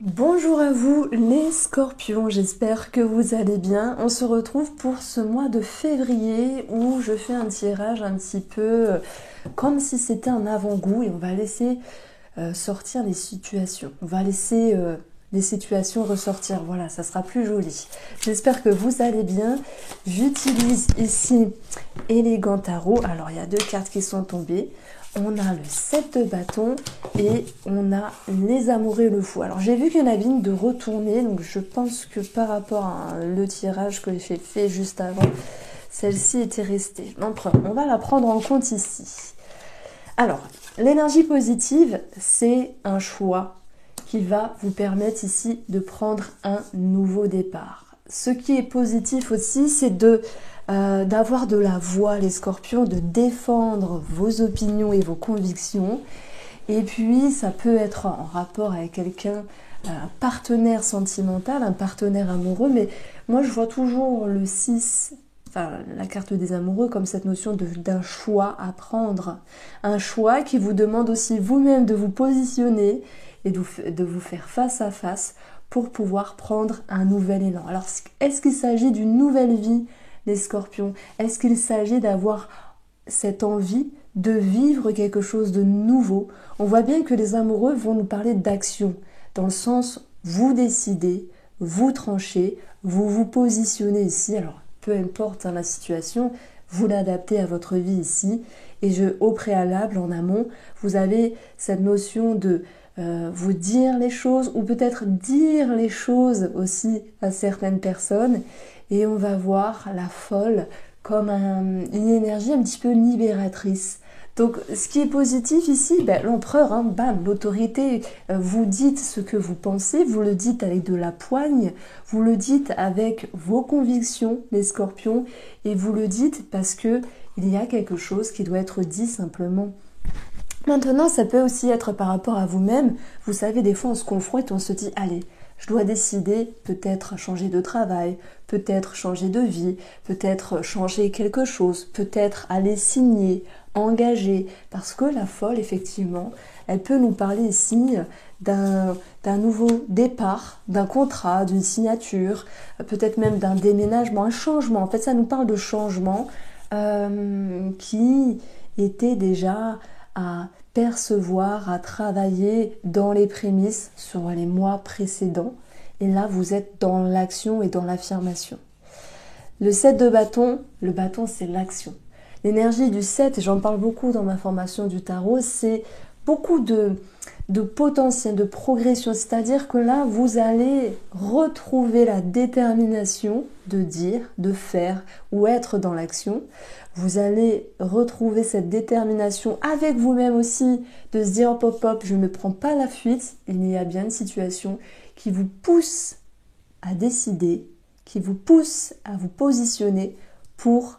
Bonjour à vous les scorpions, j'espère que vous allez bien. On se retrouve pour ce mois de février où je fais un tirage un petit peu comme si c'était un avant-goût et on va laisser sortir les situations. On va laisser les situations ressortir, voilà, ça sera plus joli. J'espère que vous allez bien. J'utilise ici Élégant Tarot. Alors il y a deux cartes qui sont tombées. On a le 7 de bâton et on a les amoureux et le fou. Alors j'ai vu qu'il y en avait une de retournée, donc je pense que par rapport à le tirage que j'ai fait juste avant, celle-ci était restée. L'empereur, on va la prendre en compte ici. Alors, l'énergie positive, c'est un choix qui va vous permettre ici de prendre un nouveau départ. Ce qui est positif aussi, c'est d'avoir de la voix, les scorpions, de défendre vos opinions et vos convictions. Et puis, ça peut être en rapport avec quelqu'un, un partenaire sentimental, un partenaire amoureux. Mais moi, je vois toujours le 6, enfin, la carte des amoureux, comme cette notion d'un choix à prendre. Un choix qui vous demande aussi vous-même de vous positionner et de vous faire face à face pour pouvoir prendre un nouvel élan. Alors, est-ce qu'il s'agit d'une nouvelle vie, les scorpions? Est-ce qu'il s'agit d'avoir cette envie de vivre quelque chose de nouveau? On voit bien que les amoureux vont nous parler d'action, dans le sens, vous décidez, vous tranchez, vous vous positionnez ici. Alors, peu importe la situation, vous l'adaptez à votre vie ici. Et au préalable, en amont, vous avez cette notion de vous dire les choses ou peut-être dire les choses aussi à certaines personnes. Et on va voir la folle comme une énergie un petit peu libératrice. Donc ce qui est positif ici, l'empereur, hein, bam, l'autorité, vous dites ce que vous pensez, vous le dites avec de la poigne, vous le dites avec vos convictions, les scorpions, et vous le dites parce que il y a quelque chose qui doit être dit simplement. Maintenant, ça peut aussi être par rapport à vous-même. Vous savez, des fois, on se confronte et on se dit, allez, je dois décider, peut-être changer de travail, peut-être changer de vie, peut-être changer quelque chose, peut-être aller signer, engager. Parce que la folle, effectivement, elle peut nous parler ici d'un nouveau départ, d'un contrat, d'une signature, peut-être même d'un déménagement, un changement. En fait, ça nous parle de changement qui était déjà à percevoir, à travailler dans les prémices sur les mois précédents. Et là, vous êtes dans l'action et dans l'affirmation. Le 7 de bâton, le bâton, c'est l'action. L'énergie du 7, et j'en parle beaucoup dans ma formation du tarot, c'est beaucoup de potentiel, de progression. C'est-à-dire que là, vous allez retrouver la détermination de dire, de faire ou être dans l'action. Vous allez retrouver cette détermination avec vous-même aussi de se dire hop hop hop, je ne prends pas la fuite. Il y a bien une situation qui vous pousse à décider, qui vous pousse à vous positionner pour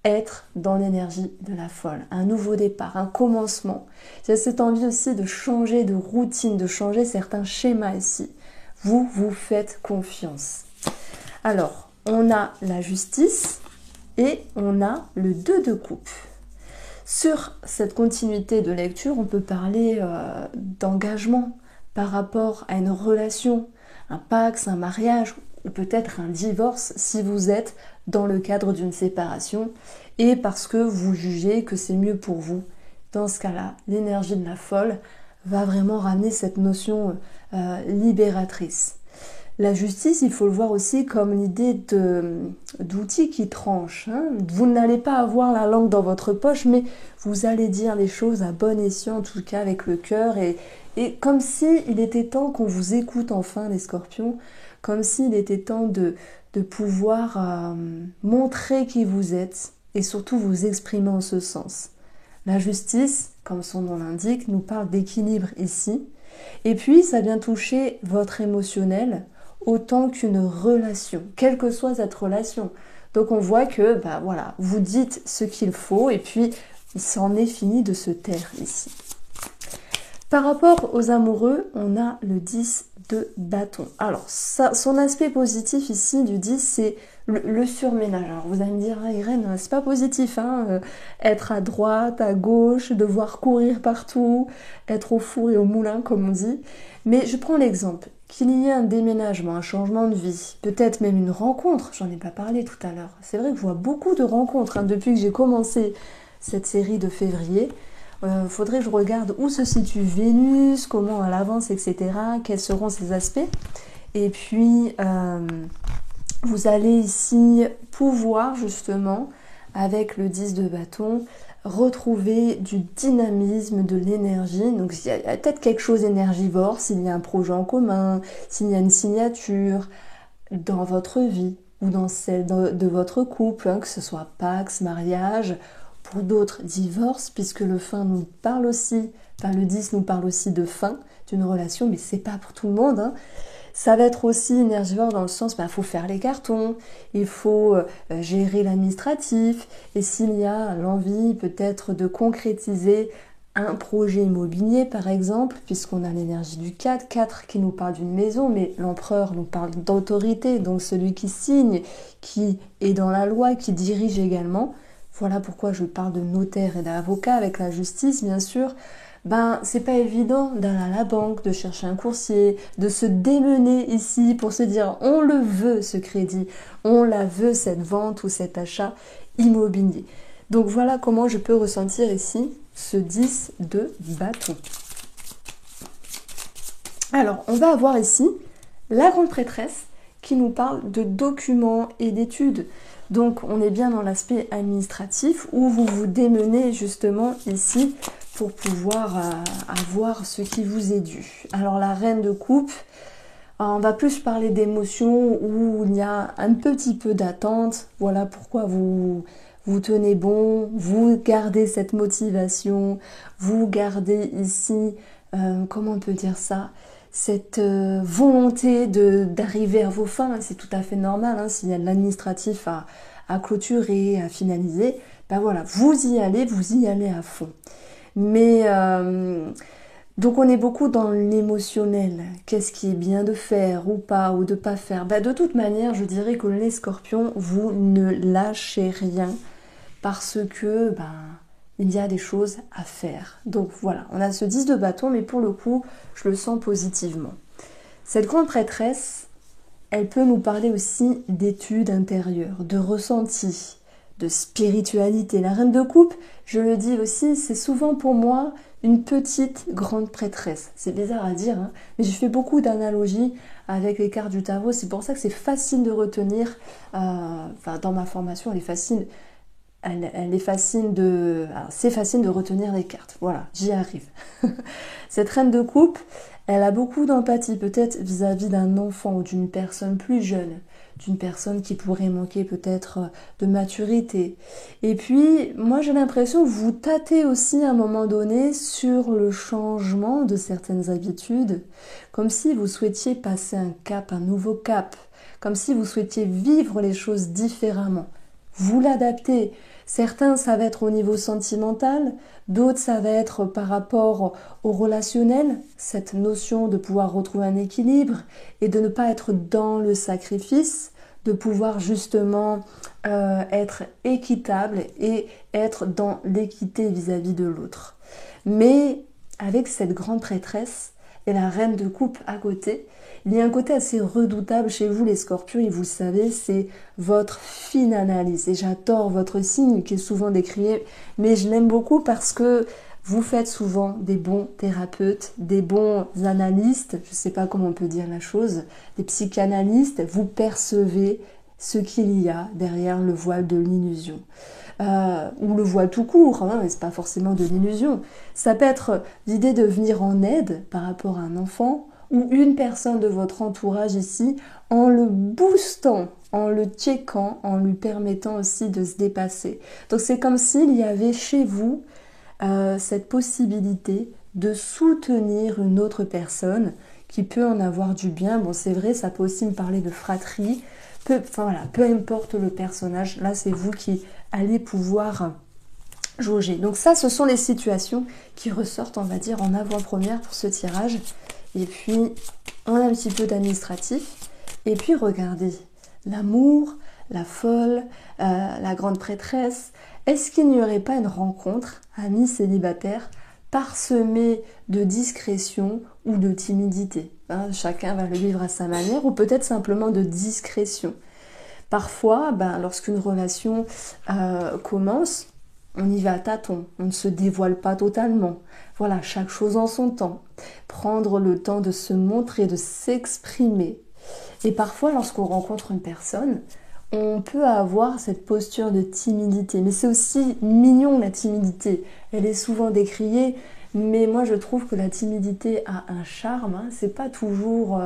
être dans l'énergie de la folle, un nouveau départ, un commencement. J'ai cette envie aussi de changer de routine, de changer certains schémas ici. Vous vous faites confiance. Alors, on a la justice et on a le 2 de coupe. Sur cette continuité de lecture, on peut parler d'engagement par rapport à une relation, un pax, un mariage ou peut-être un divorce si vous êtes dans le cadre d'une séparation et parce que vous jugez que c'est mieux pour vous. Dans ce cas-là, l'énergie de la folle va vraiment ramener cette notion libératrice. La justice, il faut le voir aussi comme l'idée d'outil qui tranche. Hein. Vous n'allez pas avoir la langue dans votre poche, mais vous allez dire les choses à bon escient, en tout cas avec le cœur, et comme s'il était temps qu'on vous écoute enfin, les scorpions, comme s'il était temps de pouvoir montrer qui vous êtes et surtout vous exprimer en ce sens. La justice, comme son nom l'indique, nous parle d'équilibre ici. Et puis, ça vient toucher votre émotionnel autant qu'une relation, quelle que soit cette relation. Donc, on voit que, voilà, vous dites ce qu'il faut et puis, il s'en est fini de se taire ici. Par rapport aux amoureux, on a le 10 de bâton. Alors, son aspect positif ici du 10, c'est le surménage. Alors, vous allez me dire, ah, Irène, c'est pas positif, hein, être à droite, à gauche, devoir courir partout, être au four et au moulin, comme on dit. Mais je prends l'exemple. qu'il y ait un déménagement, un changement de vie, peut-être même une rencontre, j'en ai pas parlé tout à l'heure. C'est vrai que je vois beaucoup de rencontres hein, depuis que j'ai commencé cette série de février. Faudrait que je regarde où se situe Vénus, comment elle avance, etc. Quels seront ses aspects. Et puis, vous allez ici pouvoir justement, avec le 10 de bâton, retrouver du dynamisme, de l'énergie. Donc il y a peut-être quelque chose énergivore, s'il y a un projet en commun, s'il y a une signature dans votre vie ou dans celle de votre couple, hein, que ce soit Pax, mariage, pour d'autres divorce, puisque le fin nous parle aussi, enfin le 10 nous parle aussi de fin d'une relation, mais c'est pas pour tout le monde, hein. Ça va être aussi énergivore dans le sens, il faut faire les cartons, il faut gérer l'administratif, et s'il y a l'envie peut-être de concrétiser un projet immobilier par exemple, puisqu'on a l'énergie du 4, 4 qui nous parle d'une maison, mais l'empereur nous parle d'autorité, donc celui qui signe, qui est dans la loi, qui dirige également. Voilà pourquoi je parle de notaire et d'avocat avec la justice, bien sûr. C'est pas évident d'aller à la banque, de chercher un coursier, de se démener ici pour se dire on le veut ce crédit, on la veut cette vente ou cet achat immobilier. Donc voilà comment je peux ressentir ici ce 10 de bâton. Alors on va avoir ici la grande prêtresse qui nous parle de documents et d'études. Donc on est bien dans l'aspect administratif où vous vous démenez justement ici pour pouvoir avoir ce qui vous est dû. Alors la reine de coupe, on va plus parler d'émotions où il y a un petit peu d'attente. Voilà pourquoi vous tenez bon, vous gardez cette motivation, vous gardez ici, comment on peut dire ça, cette volonté d'arriver à vos fins. C'est tout à fait normal, hein, s'il y a de l'administratif à clôturer, à finaliser, voilà, vous y allez à fond. Mais donc on est beaucoup dans l'émotionnel. Qu'est-ce qui est bien de faire ou pas, ou de pas faire. De toute manière, je dirais que les scorpions, vous ne lâchez rien parce que il y a des choses à faire. Donc voilà, on a ce 10 de bâton, mais pour le coup, je le sens positivement. Cette grande prêtresse, elle peut nous parler aussi d'études intérieures, de ressenti, de spiritualité. La reine de coupe, je le dis aussi, c'est souvent pour moi une petite grande prêtresse. C'est bizarre à dire, hein, mais je fais beaucoup d'analogies avec les cartes du tarot. C'est pour ça que c'est facile de retenir. Dans ma formation, elle est facile. Elle est facile de... C'est facile de retenir les cartes. Voilà, j'y arrive. Cette reine de coupe, elle a beaucoup d'empathie, peut-être vis-à-vis d'un enfant ou d'une personne plus jeune, d'une personne qui pourrait manquer peut-être de maturité. Et puis, moi j'ai l'impression que vous tâtez aussi à un moment donné sur le changement de certaines habitudes, comme si vous souhaitiez passer un cap, un nouveau cap, comme si vous souhaitiez vivre les choses différemment. Vous l'adaptez. Certains, ça va être au niveau sentimental, d'autres, ça va être par rapport au relationnel, cette notion de pouvoir retrouver un équilibre et de ne pas être dans le sacrifice, de pouvoir justement être équitable et être dans l'équité vis-à-vis de l'autre. Mais avec cette grande prêtresse et la reine de coupe à côté, il y a un côté assez redoutable chez vous les scorpions et vous le savez, c'est votre fine analyse. Et j'adore votre signe qui est souvent décrié, mais je l'aime beaucoup parce que vous faites souvent des bons thérapeutes, des bons analystes, je ne sais pas comment on peut dire la chose, des psychanalystes, vous percevez ce qu'il y a derrière le voile de l'illusion. Ou le voile tout court, hein, mais c'est pas forcément de l'illusion. Ça peut être l'idée de venir en aide par rapport à un enfant, ou une personne de votre entourage ici, en le boostant, en le checkant, en lui permettant aussi de se dépasser. Donc c'est comme s'il y avait chez vous cette possibilité de soutenir une autre personne qui peut en avoir du bien. Bon, c'est vrai, ça peut aussi me parler de fratrie. Peu importe le personnage, là c'est vous qui allez pouvoir jauger. Donc ça, ce sont les situations qui ressortent, on va dire, en avant-première pour ce tirage. Et puis, on a un petit peu d'administratif. Et puis, regardez, l'amour, la folle, la grande prêtresse. Est-ce qu'il n'y aurait pas une rencontre, amis célibataires, parsemée de discrétion ou de timidité? hein, chacun va le vivre à sa manière, ou peut-être simplement de discrétion. Parfois, lorsqu'une relation commence, on y va à tâtons, on ne se dévoile pas totalement. Voilà, chaque chose en son temps. Prendre le temps de se montrer, de s'exprimer. Et parfois, lorsqu'on rencontre une personne, on peut avoir cette posture de timidité. Mais c'est aussi mignon, la timidité. Elle est souvent décriée, mais moi je trouve que la timidité a un charme. Hein. C'est pas toujours...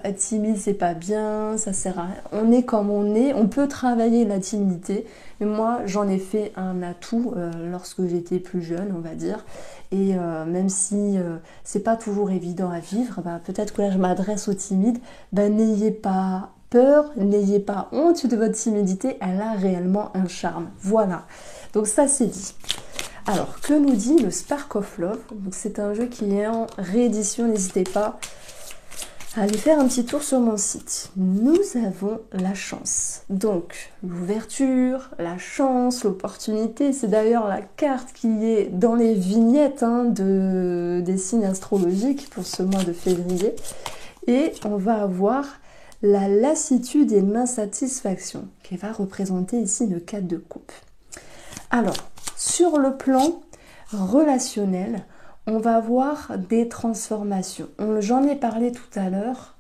être timide, c'est pas bien, ça sert à rien. On est comme on est, on peut travailler la timidité, mais moi j'en ai fait un atout lorsque j'étais plus jeune, on va dire. Et même si c'est pas toujours évident à vivre, peut-être que là je m'adresse aux timides, n'ayez pas peur, n'ayez pas honte de votre timidité, elle a réellement un charme. Voilà, donc ça c'est dit. Alors, que nous dit le Spark of Love? Donc c'est un jeu qui est en réédition, n'hésitez pas. Allez faire un petit tour sur mon site. Nous avons la chance. Donc, l'ouverture, la chance, l'opportunité, c'est d'ailleurs la carte qui est dans les vignettes des signes astrologiques pour ce mois de février. Et on va avoir la lassitude et l'insatisfaction qui va représenter ici le 4 de coupe. Alors, sur le plan relationnel, on va voir des transformations. J'en ai parlé tout à l'heure,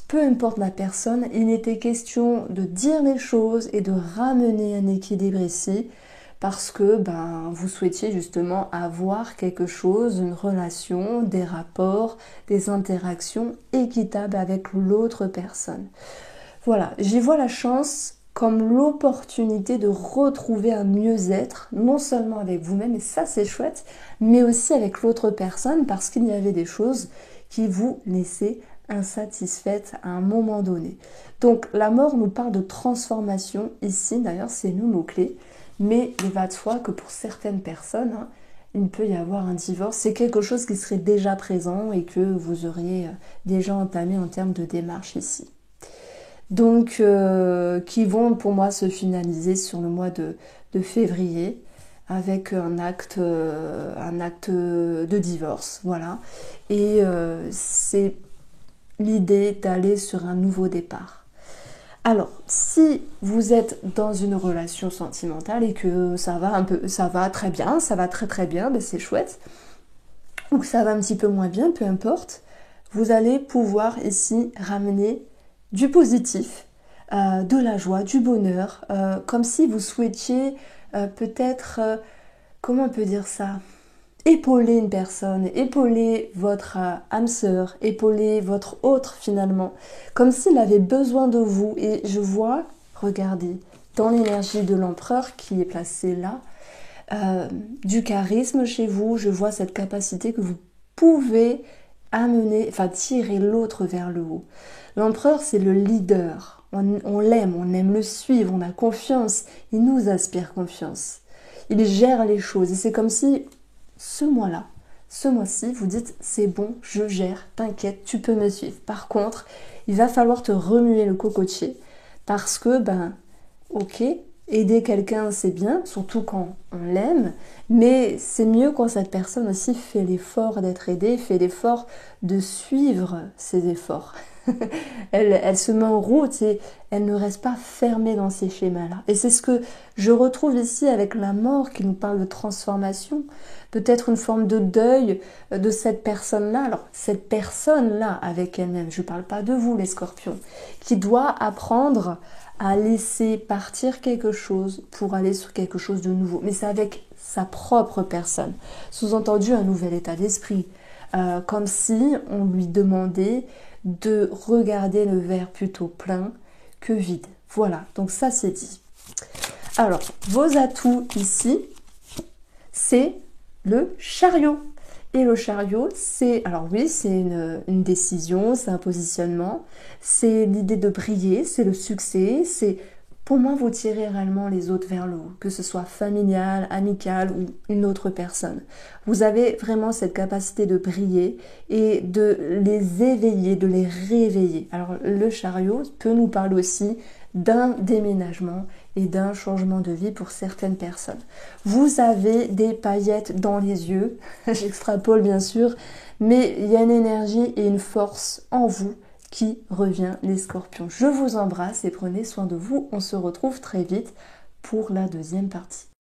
peu importe la personne, il était question de dire les choses et de ramener un équilibre ici, parce que vous souhaitiez justement avoir quelque chose, une relation, des rapports, des interactions équitables avec l'autre personne. Voilà, j'y vois la chance comme l'opportunité de retrouver un mieux-être, non seulement avec vous-même, et ça c'est chouette, mais aussi avec l'autre personne, parce qu'il y avait des choses qui vous laissaient insatisfaites à un moment donné. Donc la mort nous parle de transformation, ici d'ailleurs c'est le mot-clé, mais il va de soi que pour certaines personnes, il peut y avoir un divorce, c'est quelque chose qui serait déjà présent et que vous auriez déjà entamé en termes de démarche ici. Donc qui vont pour moi se finaliser sur le mois de février avec un acte de divorce, voilà. Et c'est l'idée d'aller sur un nouveau départ. Alors, si vous êtes dans une relation sentimentale et que ça va très bien, ça va très très bien, c'est chouette, ou que ça va un petit peu moins bien, peu importe, vous allez pouvoir ici ramener du positif, de la joie, du bonheur, comme si vous souhaitiez peut-être, comment on peut dire ça, épauler une personne, épauler votre âme sœur, épauler votre autre finalement, comme s'il avait besoin de vous. Et je vois, regardez, dans l'énergie de l'empereur qui est placée là, du charisme chez vous, je vois cette capacité que vous pouvez tirer l'autre vers le haut. L'empereur, c'est le leader. On l'aime, on aime le suivre, on a confiance. Il nous inspire confiance. Il gère les choses. Et c'est comme si, ce mois-ci, vous dites, c'est bon, je gère, t'inquiète, tu peux me suivre. Par contre, il va falloir te remuer le cocotier. Parce que, ok, aider quelqu'un, c'est bien, surtout quand on l'aime, mais c'est mieux quand cette personne aussi fait l'effort d'être aidée, fait l'effort de suivre ses efforts. elle se met en route et elle ne reste pas fermée dans ces schémas-là. Et c'est ce que je retrouve ici avec la mort qui nous parle de transformation, peut-être une forme de deuil de cette personne-là. Alors, cette personne-là avec elle-même, je ne parle pas de vous les scorpions, qui doit apprendre à laisser partir quelque chose pour aller sur quelque chose de nouveau. Mais c'est avec sa propre personne. Sous-entendu, un nouvel état d'esprit. Comme si on lui demandait de regarder le verre plutôt plein que vide. Voilà, donc ça c'est dit. Alors, vos atouts ici, c'est le chariot. Et le chariot, c'est, alors oui, c'est une décision, c'est un positionnement, c'est l'idée de briller, c'est le succès, c'est Pour moi, vous tirez réellement les autres vers le haut, que ce soit familial, amical ou une autre personne. Vous avez vraiment cette capacité de briller et de les éveiller, de les réveiller. Alors le chariot peut nous parler aussi d'un déménagement et d'un changement de vie pour certaines personnes. Vous avez des paillettes dans les yeux, j'extrapole bien sûr, mais il y a une énergie et une force en vous qui revient, les scorpions. Je vous embrasse et prenez soin de vous. On se retrouve très vite pour la deuxième partie.